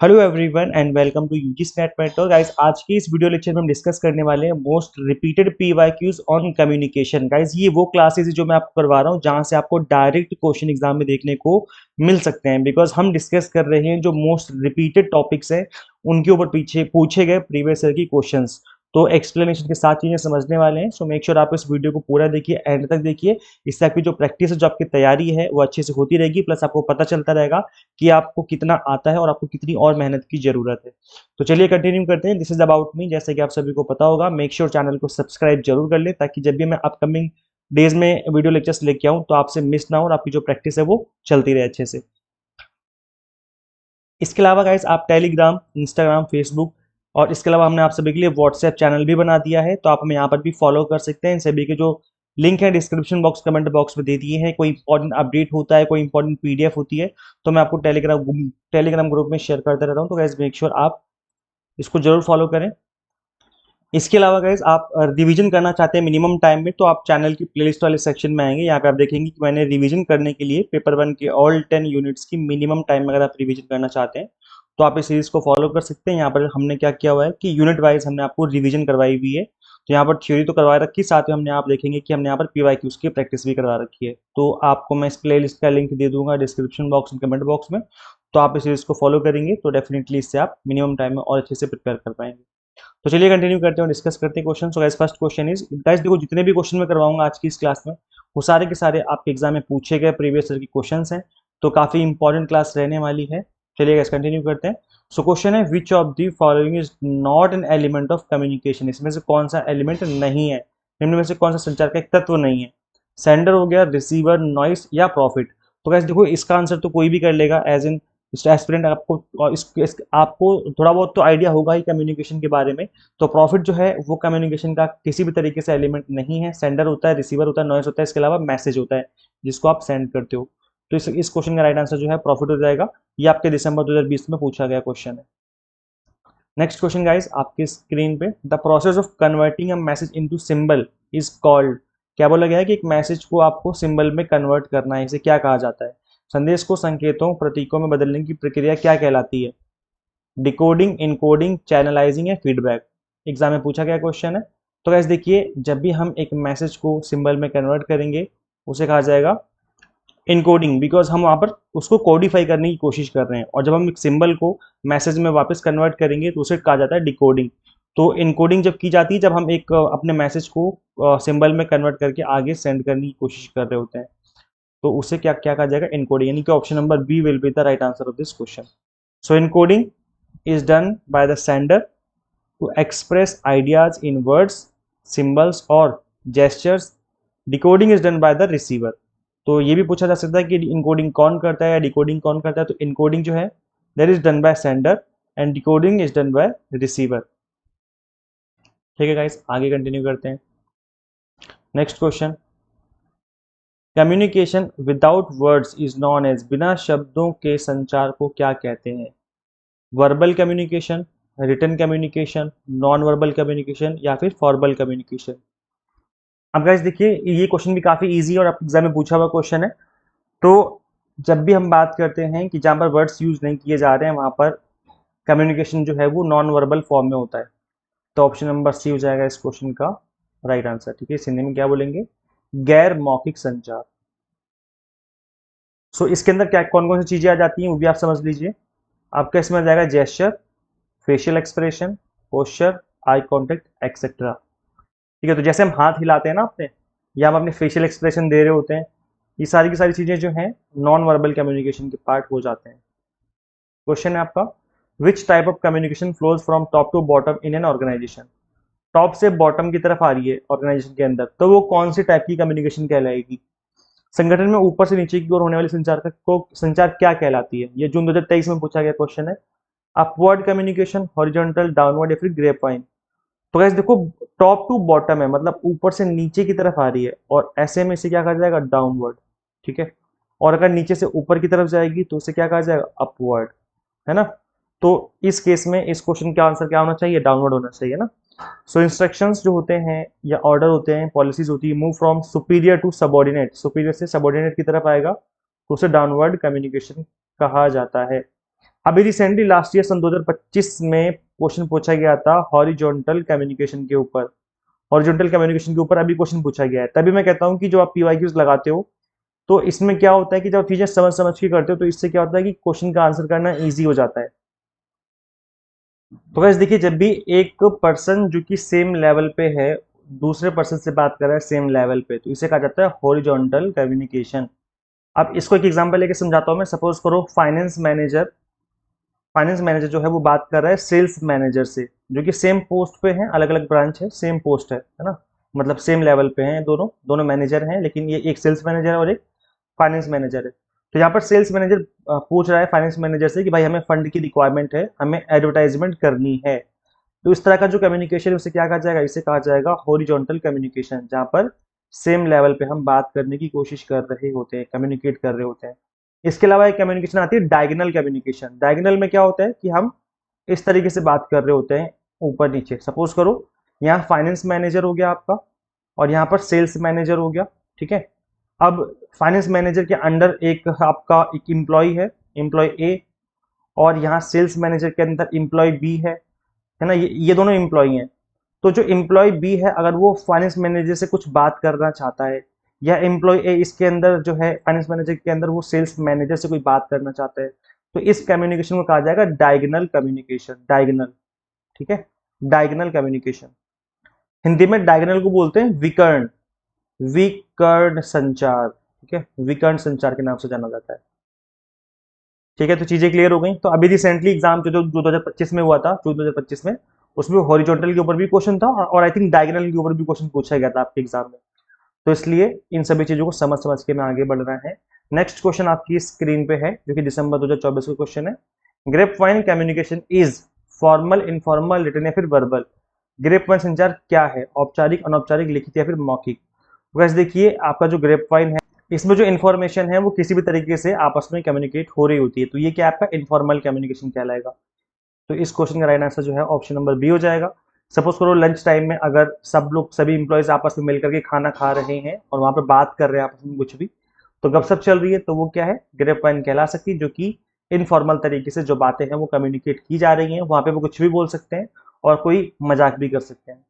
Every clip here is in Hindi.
Hello everyone and welcome to UGC NET mentor guys. आज की इस वीडियो लेक्चर में हम डिस्कस करने वाले हैं most repeated PYQs on communication. Guys ये वो क्लासेस है जो मैं आपको करवा रहा हूँ जहां से आपको डायरेक्ट क्वेश्चन एग्जाम में देखने को मिल सकते हैं, बिकॉज हम डिस्कस कर रहे हैं जो मोस्ट रिपीटेड टॉपिक्स हैं उनके ऊपर पीछे पूछे गए प्रीवियस ईयर की क्वेश्चंस। तो एक्सप्लेनेशन के साथ चीजें समझने वाले हैं, सो मेक श्योर आप इस वीडियो को पूरा देखिए, एंड तक देखिए। इससे आपकी जो प्रैक्टिस है, जो आपकी तैयारी है, वो अच्छे से होती रहेगी, प्लस आपको पता चलता रहेगा कि आपको कितना आता है और आपको कितनी और मेहनत की जरूरत है। तो चलिए कंटिन्यू करते हैं। This is about me. जैसे कि आप सभी को पता होगा, मेक श्योर चैनल को सब्सक्राइब जरूर कर लें ताकि जब भी मैं अपकमिंग डेज में वीडियो लेक्चर्स लेके आऊं तो आपसे मिस ना हो और आपकी जो प्रैक्टिस है वो चलती रहे अच्छे से। इसके अलावा गाइस आप टेलीग्राम, इंस्टाग्राम, फेसबुक और इसके अलावा हमने आप सभी के लिए व्हाट्सएप चैनल भी बना दिया है, तो आप हमें यहाँ पर भी फॉलो कर सकते हैं। इन सभी के जो लिंक है डिस्क्रिप्शन बॉक्स, कमेंट बॉक्स में दे दिए हैं। कोई इंपॉर्टेंट अपडेट होता है, कोई इंपॉर्टेंट पीडीएफ होती है, तो मैं आपको टेलीग्राम ग्रुप में शेयर करता रहता हूँ। तो गाइस मेक श्योर आप इसको जरूर फॉलो करें। इसके अलावा गाइज आप रिवीजन करना चाहते हैं मिनिमम टाइम में, तो आप चैनल की प्लेलिस्ट वाले सेक्शन में आएंगे। यहाँ पे आप देखेंगे कि मैंने रिवीजन करने के लिए पेपर 1 के ऑल 10 यूनिट्स की मिनिमम टाइम में अगर आप रिवीजन करना चाहते हैं तो आप इस सीरीज को फॉलो कर सकते हैं। यहाँ पर हमने क्या किया हुआ है कि यूनिट वाइज हमने आपको रिवीजन करवाई हुई है। तो यहाँ पर थ्योरी तो करवा रखी, साथ में हमने आप देखेंगे कि हमने यहाँ पर पीवाईक्यूज की प्रैक्टिस भी करवा रखी है। तो आपको मैं इस प्ले का लिंक दे दूंगा डिस्क्रिप्शन बॉक्स और कमेंट बॉक्स में। तो आप इस सीरीज को फॉलो करेंगे तो डेफिनेटली इससे आप मिनिमम टाइम में और अच्छे से प्रिपेयर कर पाएंगे। तो चलिए कंटिन्यू करते हैं और डिस्कस करते हैं question. So guys first question is, guys देखो जितने भी क्वेश्चन मैं करवाऊंगा आज की इस क्लास में वो सारे के सारे आपके एग्जाम में पूछे गए प्रीवियस ईयर के क्वेश्चंस हैं, तो काफी इंपॉर्टेंट क्लास रहने वाली है। चलिए गाइस कंटिन्यू करते हैं। सो क्वेश्चन है, which of the following is not an element of communication. इसमें से कौन सा एलिमेंट नहीं है, निम्न में से कौन सा संचार का एक तत्व नहीं है। सेंडर हो गया, रिसीवर, नॉइस या प्रॉफिट। तो गाइस देखो इसका आंसर तो कोई भी कर लेगा, एज इन एस्पिरेंट आपको और आपको थोड़ा बहुत तो आइडिया होगा ही कम्युनिकेशन के बारे में। तो प्रॉफिट जो है वो कम्युनिकेशन का किसी भी तरीके से एलिमेंट नहीं है। सेंडर होता है, रिसीवर होता है, नॉइस होता है, इसके अलावा मैसेज होता है जिसको आप सेंड करते हो। तो इस क्वेश्चन का राइट आंसर जो है प्रॉफिट हो जाएगा। ये आपके दिसंबर 2020 में पूछा गया क्वेश्चन है। नेक्स्ट क्वेश्चन गाइस आपके स्क्रीन पे, the process of converting a message into symbol is called. क्या बोला गया है कि एक मैसेज को आपको सिंबल में कन्वर्ट करना है, इसे क्या कहा जाता है। संदेश को संकेतों, प्रतीकों में बदलने की प्रक्रिया क्या कहलाती है। डिकोडिंग, इनकोडिंग, चैनलाइजिंग या फीडबैक। एग्जाम में पूछा गया क्वेश्चन है। तो गाइस देखिए, जब भी हम एक मैसेज को सिंबल में कन्वर्ट करेंगे उसे कहा जाएगा इनकोडिंग, बिकॉज हम वहां पर उसको कोडिफाई करने की कोशिश कर रहे हैं। और जब हम एक सिंबल को मैसेज में वापस कन्वर्ट करेंगे तो उसे कहा जाता है डिकोडिंग। तो इनकोडिंग जब की जाती है जब हम एक अपने मैसेज को सिंबल में कन्वर्ट करके आगे सेंड करने की कोशिश कर रहे होते हैं, तो उसे क्या क्या कहा जाएगा, इनकोडिंग। यानी कि option number B will be the right answer of this question. So encoding is done by the sender to express ideas in words, symbols or gestures. Decoding is done by the receiver. तो ये भी पूछा जा सकता है कि इनकोडिंग कौन करता है या डिकोडिंग कौन करता है। तो इनकोडिंग जो है that is done by sender and decoding is done by receiver. ठीक है गाइस, आगे कंटिन्यू करते हैं। Next question, communication without words is known as. बिना शब्दों के संचार को क्या कहते हैं। Verbal communication, written communication, non verbal communication या फिर फॉर्बल कम्युनिकेशन। अब गाइस देखिए ये क्वेश्चन भी काफी इजी है और आपके एग्जाम में पूछा हुआ क्वेश्चन है। तो जब भी हम बात करते हैं कि जहां पर वर्ड्स यूज नहीं किए जा रहे हैं वहां पर कम्युनिकेशन जो है वो नॉन वर्बल फॉर्म में होता है। तो ऑप्शन नंबर सी हो जाएगा इस क्वेश्चन का राइट आंसर। ठीक है, इस हिंदी में क्या बोलेंगे, गैर मौखिक संचार। सो इसके अंदर क्या कौन कौन सी चीजें आ जाती हैं वो भी आप समझ लीजिए। आपका इसमें आ जाएगा gesture, facial expression, posture, eye contact etcetera. ठीक है, तो जैसे हम हाथ हिलाते हैं ना अपने, या हम अपने फेशियल एक्सप्रेशन दे रहे होते हैं, ये सारी की सारी चीजें जो हैं नॉन वर्बल कम्युनिकेशन के पार्ट हो जाते हैं। क्वेश्चन है आपका, which type of communication flows from top to bottom in an organization. Top से बॉटम की तरफ आ रही है ऑर्गेनाइजेशन के अंदर, तो वो कौन सी टाइप की कम्युनिकेशन कहलाएगी। संगठन में ऊपर से नीचे की ओर होने वाली संचार क्या कहलाती है। ये जून 2023 में पूछा गया क्वेश्चन है। अपवर्ड कम्युनिकेशन, हॉरिजॉन्टल, डाउनवर्ड या फिर ग्रेपवाइन। तो गाइस देखो, टॉप टू बॉटम है मतलब ऊपर से नीचे की तरफ आ रही है, और ऐसे में इसे क्या कहा जाएगा, डाउनवर्ड। ठीक है, और अगर नीचे से ऊपर की तरफ जाएगी तो उसे क्या कहा जाएगा, अपवर्ड, है ना। तो इस केस में इस क्वेश्चन का आंसर क्या होना चाहिए, डाउनवर्ड होना चाहिए ना। सो इंस्ट्रक्शंस जो होते हैं या ऑर्डर होते हैं, पॉलिसीज होती है, move from superior to subordinate, superior से सबॉर्डिनेट की तरफ आएगा तो उसे डाउनवर्ड कम्युनिकेशन कहा जाता है। अभी रिसेंटली लास्ट ईयर सन 2025 में क्वेश्चन पूछा गया था हॉरिजॉन्टल कम्युनिकेशन के ऊपर। हॉरिजॉन्टल कम्युनिकेशन के ऊपर अभी क्वेश्चन पूछा गया है। तभी मैं कहता हूँ कि जो आप पीवाईक्यूज लगाते हो तो इसमें क्या होता है कि जब चीजें समझ समझ के करते हो तो इससे क्या होता है कि क्वेश्चन का आंसर करना ईजी हो जाता है। तो गाइस देखिए, जब भी एक पर्सन जो कि सेम लेवल पे है दूसरे पर्सन से बात कर रहा है सेम लेवल पे, तो इसे कहा जाता है हॉरिजॉन्टल कम्युनिकेशन। अब इसको एक एग्जांपल लेके समझाता हूं मैं। सपोज करो फाइनेंस मैनेजर जो है वो बात कर रहा है सेल्स मैनेजर से, जो कि सेम पोस्ट पे है, अलग अलग ब्रांच है, सेम पोस्ट है ना, मतलब सेम लेवल पे हैं दोनों, दोनों मैनेजर हैं, लेकिन ये एक सेल्स मैनेजर है और एक फाइनेंस मैनेजर है। तो यहाँ पर सेल्स मैनेजर पूछ रहा है फाइनेंस मैनेजर से कि भाई हमें फंड की रिक्वायरमेंट है, हमें एडवर्टाइजमेंट करनी है। तो इस तरह का जो कम्युनिकेशन है उसे क्या कहा जाएगा, इसे कहा जाएगा हॉरिजॉन्टल कम्युनिकेशन, जहाँ पर सेम लेवल पे हम बात करने की कोशिश कर रहे होते हैं, कम्युनिकेट कर रहे होते हैं। इसके अलावा एक कम्युनिकेशन आती है डायगोनल कम्युनिकेशन। डायगोनल में क्या होता है कि हम इस तरीके से बात कर रहे होते हैं, ऊपर नीचे। सपोज करो यहाँ फाइनेंस मैनेजर हो गया आपका और यहाँ पर सेल्स मैनेजर हो गया, ठीक है। अब फाइनेंस मैनेजर के अंडर एक आपका एक एम्प्लॉय है, एम्प्लॉय ए, और यहाँ सेल्स मैनेजर के अंदर एम्प्लॉय बी है ना, ये दोनों एम्प्लॉय हैं। तो जो एम्प्लॉय बी है अगर वो फाइनेंस मैनेजर से कुछ बात करना चाहता है, या एम्प्लॉय ए इसके अंदर जो है फाइनेंस मैनेजर के अंदर वो सेल्स मैनेजर से कोई बात करना चाहता है, तो इस कम्युनिकेशन को कहा जाएगा डायगोनल कम्युनिकेशन। डायगोनल, ठीक है, डायगोनल कम्युनिकेशन। हिंदी में डायगोनल को बोलते हैं विकर्ण, विकर्ण संचार, ठीक है, विकर्ण संचार के नाम से जाना जाता है। ठीक है, तो चीजें क्लियर हो गई। तो अभी रिसेंटली एग्जाम जो 2025 में हुआ था, 2025 में, उसमें हॉरिजॉन्टल के ऊपर भी क्वेश्चन था और आई थिंक डायगोनल के ऊपर भी क्वेश्चन पूछा गया था आपके एग्जाम में। तो इसलिए इन सभी चीजों को समझ समझ के मैं आगे बढ़ रहा है। नेक्स्ट क्वेश्चन आपकी स्क्रीन पे है, जो कि दिसंबर 2024 का क्वेश्चन है। Grapevine communication is formal, informal, written या फिर वर्बल। ग्रेप वाइन संचार क्या है, औपचारिक, अनौपचारिक, लिखित या फिर मौखिक। बस देखिए, आपका जो ग्रेप वाइन है इसमें जो इन्फॉर्मेशन है वो किसी भी तरीके से आपस में कम्युनिकेट हो रही होती है, तो ये क्या आपका इनफॉर्मल कम्युनिकेशन कहलाएगा। तो इस क्वेश्चन का राइट आंसर जो है ऑप्शन नंबर बी हो जाएगा। सपोज करो लंच टाइम में अगर सब लोग, सभी इंप्लॉयज आपस में मिलकर के खाना खा रहे हैं और वहां पर बात कर रहे हैं आपस में कुछ भी, तो गपशप चल रही है, तो वो क्या है, ग्रेप वाइन कहला सकती है, जो कि इनफॉर्मल तरीके से जो बातें हैं वो कम्युनिकेट की जा रही हैं, वहां पे वो कुछ भी बोल सकते हैं और कोई मजाक भी कर सकते हैं।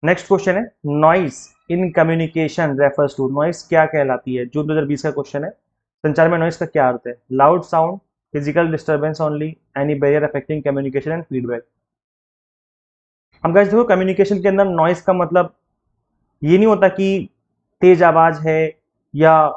नेक्स्ट क्वेश्चन है, noise in communication refers to. Noise क्या कहलाती है, जून 2020 का क्वेश्चन है। संचार में नॉइस का क्या अर्थ है, loud sound, physical disturbance only, any barrier affecting communication and feedback. हम गाइस देखो, कम्युनिकेशन के अंदर नॉइस का मतलब ये नहीं होता कि तेज आवाज है या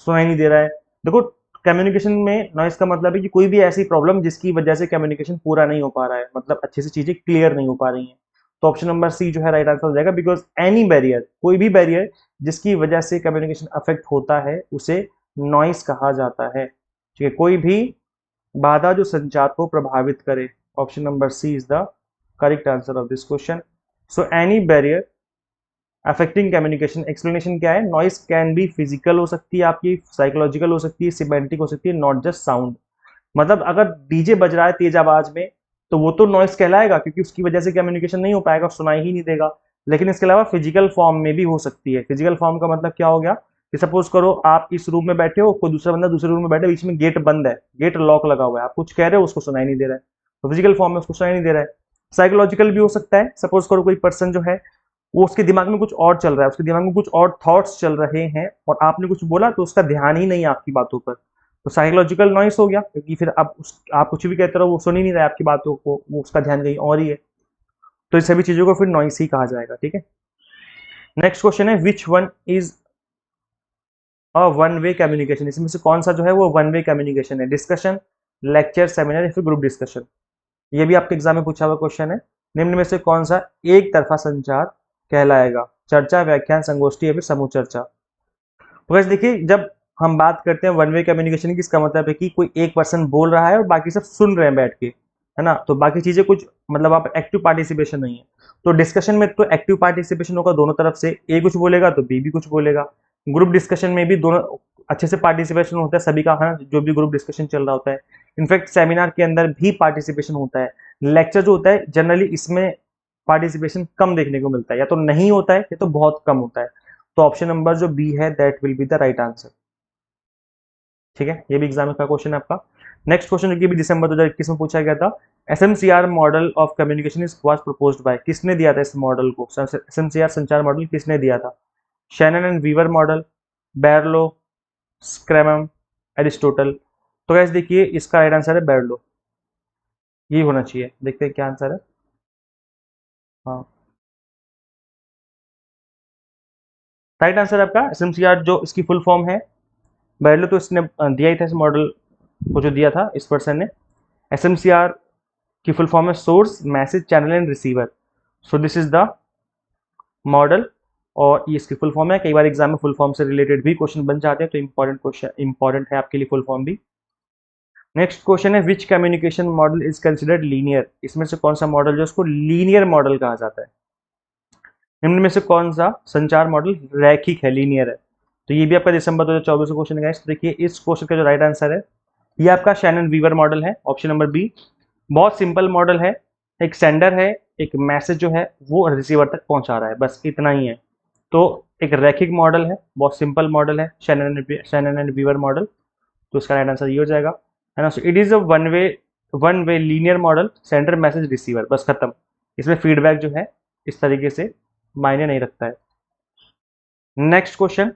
सुनाई नहीं दे रहा है। देखो, कम्युनिकेशन में नॉइस का मतलब है कि कोई भी ऐसी प्रॉब्लम जिसकी वजह से कम्युनिकेशन पूरा नहीं हो पा रहा है, मतलब अच्छे से चीजें क्लियर नहीं हो पा रही हैं। तो ऑप्शन नंबर सी जो है राइट आंसर हो जाएगा, बिकॉज एनी बैरियर, कोई भी बैरियर जिसकी वजह से कम्युनिकेशन अफेक्ट होता है उसे नॉइस कहा जाता है। ठीक है, कोई भी बाधा जो संचार को प्रभावित करे। Option number C is the correct answer of this question. So any barrier affecting communication, explanation क्या है, नॉइस कैन बी फिजिकल हो सकती है आपकी, साइकोलॉजिकल हो सकती है, सिमेंटिक हो सकती है, नॉट जस्ट साउंड। मतलब अगर डीजे बज रहा है तेज आवाज में तो वो तो नॉइस कहलाएगा, क्योंकि उसकी वजह से कम्युनिकेशन नहीं हो पाएगा, सुनाई ही नहीं देगा। लेकिन इसके अलावा फिजिकल फॉर्म में भी हो सकती है। फिजिकल फॉर्म का मतलब क्या हो गया कि सपोज करो आप इस रूम में बैठे हो, कोई दूसरा बंदा दूसरे रूम में बैठे, बीच में गेट बंद है, गेट लॉक लगा हुआ है, आप कुछ कह रहे हो उसको सुनाई नहीं दे रहा है, तो फिजिकल फॉर्म में उसको सुनाई नहीं दे रहा है। साइकोलॉजिकल भी हो सकता है, सपोज करो कोई पर्सन जो है वो, उसके दिमाग में कुछ और चल रहा है, उसके दिमाग में कुछ और थॉट्स चल रहे हैं और आपने कुछ बोला तो उसका ध्यान ही नहीं है आपकी बातों पर, तो साइकोलॉजिकल नॉइस हो गया, क्योंकि फिर आप कुछ भी कहते रहो वो सुन ही नहीं रहा है आपकी बातों को, वो उसका ध्यान कहीं और ही है। तो इस सभी चीजों को फिर नॉइस ही कहा जाएगा। ठीक है, नेक्स्ट क्वेश्चन है, which one is a one way communication. इसमें से कौन सा जो है वो वन वे कम्युनिकेशन है, डिस्कशन, लेक्चर, सेमिनार या फिर ग्रुप डिस्कशन। ये भी आपके एग्जाम में पूछा हुआ क्वेश्चन है। निम्न में से कौन सा एक तरफा संचार कहलाएगा, चर्चा, व्याख्यान, संगोष्ठी या फिर समूह चर्चा। तो वैसे देखिए, जब हम बात करते हैं वन वे कम्युनिकेशन की, इसका मतलब है कि कोई एक पर्सन बोल रहा है और बाकी सब सुन रहे हैं बैठ के, है ना, तो बाकी चीजें कुछ, मतलब आप एक्टिव पार्टिसिपेशन नहीं है। तो डिस्कशन में तो एक्टिव पार्टिसिपेशन होगा दोनों तरफ से, ए कुछ बोलेगा तो बी भी कुछ बोलेगा। ग्रुप डिस्कशन में भी दोनों अच्छे से पार्टिसिपेशन होता है सभी का, है ना, जो भी ग्रुप डिस्कशन चल रहा होता है। इनफैक्ट सेमिनार के अंदर भी पार्टिसिपेशन होता है। लेक्चर जो होता है जनरली इसमें पार्टिसिपेशन कम देखने को मिलता है, या तो नहीं होता है या तो बहुत कम होता है। तो ऑप्शन नंबर जो बी है that will be the right answer. ठीक है, ये भी एग्जाम का क्वेश्चन है आपका। नेक्स्ट क्वेश्चन जो कि भी दिसंबर 2021 में पूछा गया था, SMCR model of communication is was proposed by, किसने दिया था इस मॉडल को, एसएमसीआर संचार मॉडल किसने दिया था? Shannon and Weaver model, Berlo, Schramm, Aristotle. तो गाइस देखिए इसका राइट आंसर है बैरलो, ये होना चाहिए। देखते हैं क्या आंसर है। हाँ, राइट आंसर आपका एसएमसीआर, जो इसकी फुल फॉर्म है बैरलो, तो इसने दिया ही था इस मॉडल को, जो दिया था इस पर्सन ने। एसएमसीआर की फुल फॉर्म है source message channel and receiver, so this is the model, और ये इसकी फुल फॉर्म है। कई बार एग्जाम में फुल फॉर्म से रिलेटेड भी क्वेश्चन बन जाते हैं, तो इंपॉर्टेंट क्वेश्चन, इंपॉर्टेंट है आपके लिए फुल फॉर्म भी। नेक्स्ट क्वेश्चन है which communication model is considered linear, इसमें से कौन सा मॉडल जो उसको लीनियर मॉडल कहा जाता है? निम्न में से कौन सा संचार मॉडल रैखिक है, लीनियर है? तो ये भी आपका दिसंबर 2024 का क्वेश्चन है। देखिए इस क्वेश्चन का जो राइट आंसर है ये आपका शैनन वीवर मॉडल है, ऑप्शन नंबर बी। बहुत सिंपल मॉडल है, एक सेंडर है, एक मैसेज जो है वो रिसीवर तक पहुंचा रहा है, बस इतना ही है। तो एक रैखिक मॉडल है, बहुत सिंपल मॉडल है, शैनन एंड वीवर मॉडल, तो इसका राइट आंसर ये हो जाएगा, है ना। So it is a one way linear model, sender message receiver, बस खत्म। इसमें फीडबैक जो है इस तरीके से मायने नहीं रखता है। नेक्स्ट क्वेश्चन,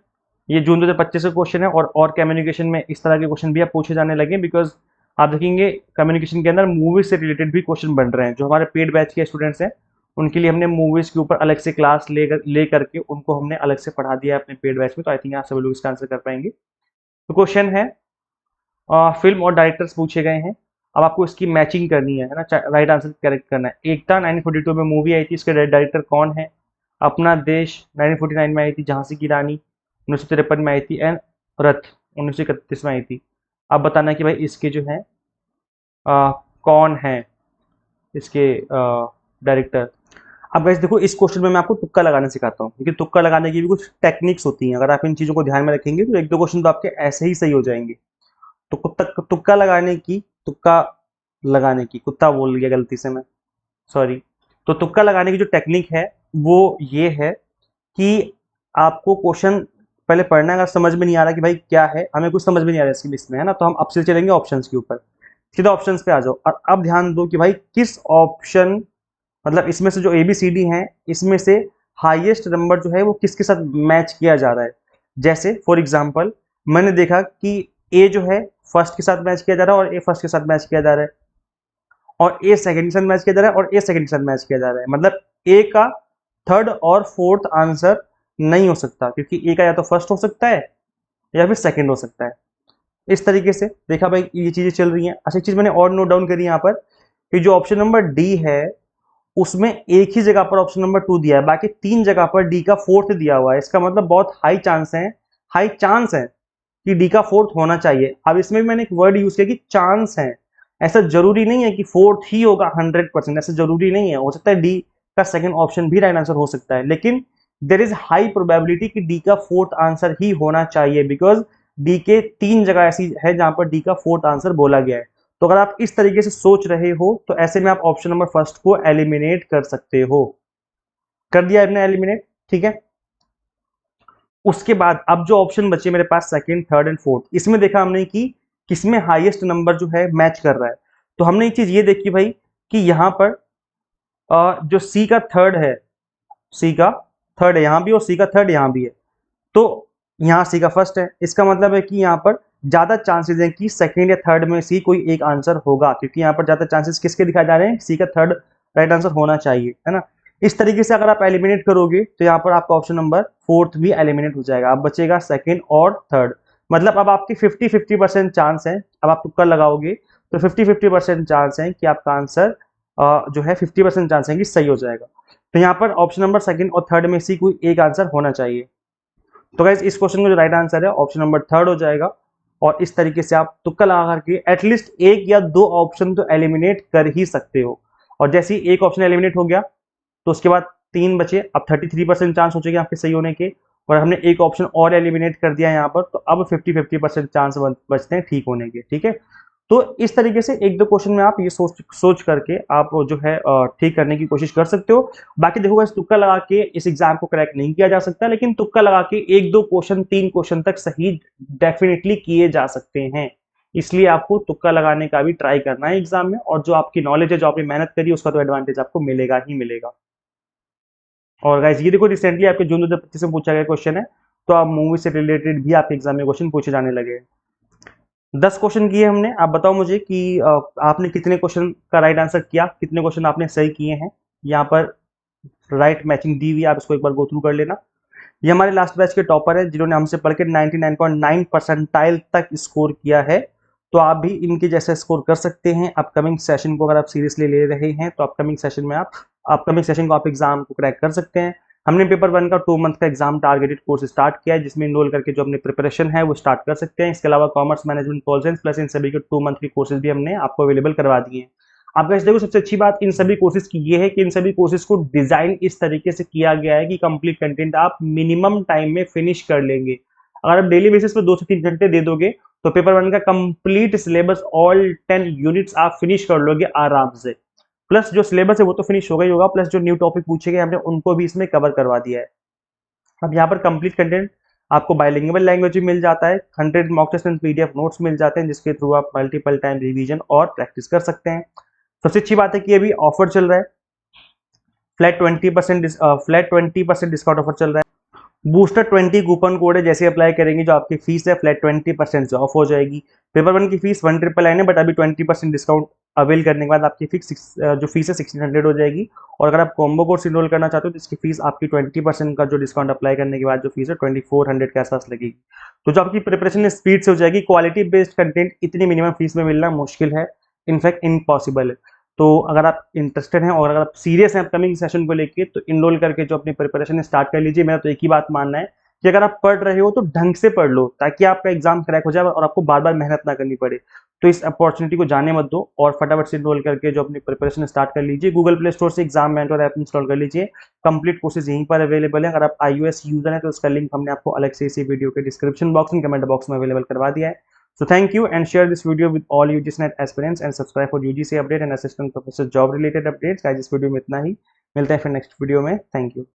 ये जून 2025 का क्वेश्चन है, और कम्युनिकेशन में इस तरह के क्वेश्चन भी आप पूछे जाने लगे, बिकॉज आप देखेंगे कम्युनिकेशन के अंदर मूवीज से रिलेटेड भी क्वेश्चन बन रहे हैं। जो हमारे पेड बैच के स्टूडेंट्स हैं उनके लिए हमने मूवीज के ऊपर अलग से क्लास ले करके उनको हमने अलग से पढ़ा दिया है अपने पेड बैच में, तो आई थिंक आप सभी लोग इसका आंसर कर पाएंगे। तो क्वेश्चन है फिल्म और डायरेक्टर्स पूछे गए हैं, अब आपको इसकी मैचिंग करनी है ना, राइट आंसर करेक्ट करना है। एकता 1942 में मूवी आई थी, इसके डायरेक्टर कौन है? अपना देश 1949 में आई थी, झांसी की रानी 1953 में आई थी, एंड रथ 1931 में आई थी। अब बताना कि भाई इसके जो है कौन है इसके डायरेक्टर। अब गाइस देखो इस क्वेश्चन में मैं आपको तुक्का लगाना सिखाता हूँ, क्योंकि तुक्का लगाने की भी कुछ टेक्निक्स होती हैं। अगर आप इन चीज़ों को ध्यान में रखेंगे तो एक दो क्वेश्चन तो आपके ऐसे ही सही हो जाएंगे। तो तुक्का लगाने की, तुक्का लगाने की, कुत्ता बोल गया गलती से मैं, सॉरी। तो तुक्का लगाने की जो टेक्निक है वो ये है कि आपको क्वेश्चन पहले पढ़ना है। अगर समझ में नहीं आ रहा कि भाई क्या है, हमें कुछ समझ में नहीं आ रहा इसकी लिस्ट में, है ना, तो हम अब से चलेंगे ऑप्शंस के ऊपर, सीधा ऑप्शंस पे आ जाओ। और अब ध्यान दो कि भाई किस ऑप्शन, मतलब इसमें से जो ए बी सी डी हैं इसमें से हाईएस्ट नंबर जो है वो किसके साथ मैच किया जा रहा है। जैसे फॉर एग्जांपल मैंने देखा कि ए जो है फर्स्ट के साथ मैच किया जा रहा है, और ए फर्स्ट के साथ मैच किया जा रहा है, और ए सेकंड के साथ मैच किया जा रहा है, और ए सेकंड के साथ मैच किया जा रहा है। मतलब ए का थर्ड और फोर्थ आंसर नहीं हो सकता, क्योंकि ए का या तो फर्स्ट हो सकता है या फिर सेकंड हो सकता है। इस तरीके से देखा भाई ये चीजें चल रही हैं। अच्छा एक चीज मैंने और नोट डाउन करी यहाँ पर कि जो ऑप्शन नंबर डी है उसमें एक ही जगह पर ऑप्शन नंबर 2 दिया है, बाकी 3 जगह पर डी का फोर्थ दिया हुआ है। इसका मतलब बहुत हाई चांस है कि डी का फोर्थ होना चाहिए। अब इसमें भी मैंने एक वर्ड यूज किया कि चांस है, ऐसा जरूरी नहीं है कि फोर्थ ही होगा 100%, ऐसा जरूरी नहीं है। हो सकता है डी का सेकंड ऑप्शन भी राइट आंसर हो सकता है, लेकिन देर इज हाई प्रोबेबिलिटी कि डी का फोर्थ आंसर ही होना चाहिए, बिकॉज डी के 3 जगह ऐसी है जहां पर डी का फोर्थ आंसर बोला गया है। तो अगर आप इस तरीके से सोच रहे हो तो ऐसे में आप ऑप्शन नंबर फर्स्ट को एलिमिनेट कर सकते हो। कर दिया आपने एलिमिनेट, ठीक है। उसके बाद अब जो ऑप्शन बचे मेरे पास सेकंड, थर्ड एंड फोर्थ, इसमें देखा हमने कि किसमें हाईएस्ट नंबर जो है मैच कर रहा है। तो हमने एक चीज ये देखी भाई कि यहाँ पर जो सी का थर्ड है, सी का थर्ड है यहाँ भी, और सी का थर्ड यहाँ भी है, तो यहाँ सी का फर्स्ट है। इसका मतलब है कि यहाँ पर ज्यादा चांसेस हैं कि सेकंड या थर्ड में सी कोई एक आंसर होगा, क्योंकि यहाँ पर ज्यादा चांसेस किसके दिखाए जा रहे हैं, सी का थर्ड राइट आंसर होना चाहिए, है ना। इस तरीके से अगर आप एलिमिनेट करोगे तो यहाँ पर आपका ऑप्शन नंबर फोर्थ भी एलिमिनेट हो जाएगा, अब बचेगा सेकंड और थर्ड। मतलब अब आपकी 50-50% चांस है, अब आप तुक्का लगाओगे तो 50-50% चांस है कि आपका आंसर जो है 50% चांस है कि सही हो जाएगा। तो यहाँ पर ऑप्शन नंबर सेकंड और थर्ड में से कोई एक आंसर होना चाहिए। तो गाइस इस क्वेश्चन का जो राइट आंसर है ऑप्शन नंबर थर्ड हो जाएगा। और इस तरीके से आप तुक्का लगा करके एटलीस्ट एक या दो ऑप्शन तो एलिमिनेट कर ही सकते हो। और जैसे ही एक ऑप्शन एलिमिनेट हो गया तो उसके बाद 3 बचे, अब 33% चांस हो जाएगा आपके सही होने के, और हमने एक ऑप्शन और एलिमिनेट कर दिया यहाँ पर, तो अब 50-50% चांस बचते हैं ठीक होने के, ठीक है। तो इस तरीके से एक दो क्वेश्चन में आप ये सोच करके आप जो है ठीक करने की कोशिश कर सकते हो। बाकी देखो इस तुक्का लगा के इस एग्जाम को क्रैक नहीं किया जा सकता, लेकिन तुक्का लगा के एक दो क्वेश्चन 3 क्वेश्चन तक सही डेफिनेटली किए जा सकते हैं। इसलिए आपको तुक्का लगाने का भी ट्राई करना है एग्जाम में, और जो आपकी नॉलेज है, जो आपने मेहनत करी, उसका तो एडवांटेज आपको मिलेगा ही मिलेगा। और गाइस ये देखो, रिसेंटली आपके जून 2025 में पूछा गया क्वेश्चन है, तो आप मूवी से रिलेटेड भी आपके एग्जाम में क्वेश्चन पूछे जाने लगे हैं। 10 क्वेश्चन किए हमने। आप बताओ मुझे कि आपने कितने क्वेश्चन का राइट आंसर किया, कितने क्वेश्चन आपने सही किए हैं। यहाँ पर राइट मैचिंग दी हुई है, आप इसको एक बार गो थ्रू कर लेना। ये हमारे लास्ट बैच के टॉपर है, जिन्होंने हमसे पढ़ के 99.9 परसेंटाइल तक स्कोर किया है। तो आप भी इनके जैसा स्कोर कर सकते हैं। अपकमिंग सेशन को अगर आप सीरियसली ले रहे हैं, तो अपकमिंग सेशन को आप एग्जाम को क्रैक कर सकते हैं। हमने पेपर 1 का 2 मंथ का एग्जाम टारगेटेड कोर्स स्टार्ट किया है, जिसमें इनरोल करके जो अपनी प्रिपरेशन है वो स्टार्ट कर सकते हैं। इसके अलावा commerce, management, pol science plus इन सभी के 2 मंथ के कोर्सेज भी हमने आपको अवेलेबल करवा दिए हैं। आप गाइस देखो, सबसे अच्छी बात इन सभी कोर्सेज की ये है कि इन सभी कोर्सेज को डिजाइन इस तरीके से किया गया है कि कंप्लीट कंटेंट आप मिनिमम टाइम में फिनिश कर लेंगे। अगर आप डेली बेसिस पे 2 से 3 घंटे दे दोगे, तो पेपर 1 का कंप्लीट सिलेबस ऑल 10 यूनिट्स आप फिनिश कर लोगे आराम से। प्लस जो सिलेबस है वो तो फिनिश होगा ही होगा, प्लस जो न्यू टॉपिक पूछे गए हमने उनको भी इसमें कवर करवा दिया है। अब यहाँ पर कंप्लीट कंटेंट आपको बाइलिंगुअल लैंग्वेज में मिल जाता है, 100 mock test and PDF notes मिल जाते हैं, जिसके थ्रू आप मल्टीपल टाइम रिवीजन और प्रैक्टिस कर सकते हैं। सबसे अच्छी बात है कि अभी ऑफर चल रहा है, फ्लैट 20% डिस्काउंट ऑफर चल रहा है। बूस्टर 20 कूपन कोड है, जैसे अप्लाई करेंगे जो आपकी फीस है फ्लैट 20% से ऑफ हो जाएगी। पेपर 1 की फीस 1999 है, बट अभी 20% डिस्काउंट अवेल करने के बाद आपकी फिक्स जो फीस है 1600 हो जाएगी। और अगर आप कॉम्बो कोर्स इनरोल करना चाहते हो, तो इसकी फीस आपकी 20% का जो डिस्काउंट अप्लाई करने के बाद जो फीस है 2400 के आसपास लगेगी। तो जो आपकी प्रिपरेशन स्पीड से हो जाएगी। क्वालिटी बेस्ड कंटेंट इतनी मिनिमम फीस में मिलना मुश्किल है, इनफैक्ट इम्पॉसिबल है। तो अगर आप इंटरेस्टेड हैं और अगर आप सीरियस हैं अपकमिंग सेशन को लेके, तो इनरोल करके जो अपनी प्रिपरेशन स्टार्ट कर लीजिए। मेरा तो एक ही बात मानना है कि अगर आप पढ़ रहे हो तो ढंग से पढ़ लो, ताकि आपका एग्जाम क्रैक हो जाए और आपको बार बार मेहनत ना करनी पड़े। तो इस अपॉर्चुनिटी को जाने मत दो और फटाफट से इनरोल करके जो अपनी प्रिपरेशन स्टार्ट कर लीजिए। गूगल प्ले स्टोर से एग्जाम मेंटर ऐप इंस्टॉल कर लीजिए। कंप्लीट कोर्सेज यहीं पर अवेलेबल है। अगर आप iOS यूजर हैं तो उसका लिंक हमने आपको अलग से इसी वीडियो के description box and comment box में अवेलेबल करवा दिया है। So thank you, and share this video with all UGC-NET aspirants and subscribe for UGC update and assistant professor job related updates। guys, इस वीडियो में इतना ही, मिलते हैं फिर नेक्स्ट वीडियो में। Thank you.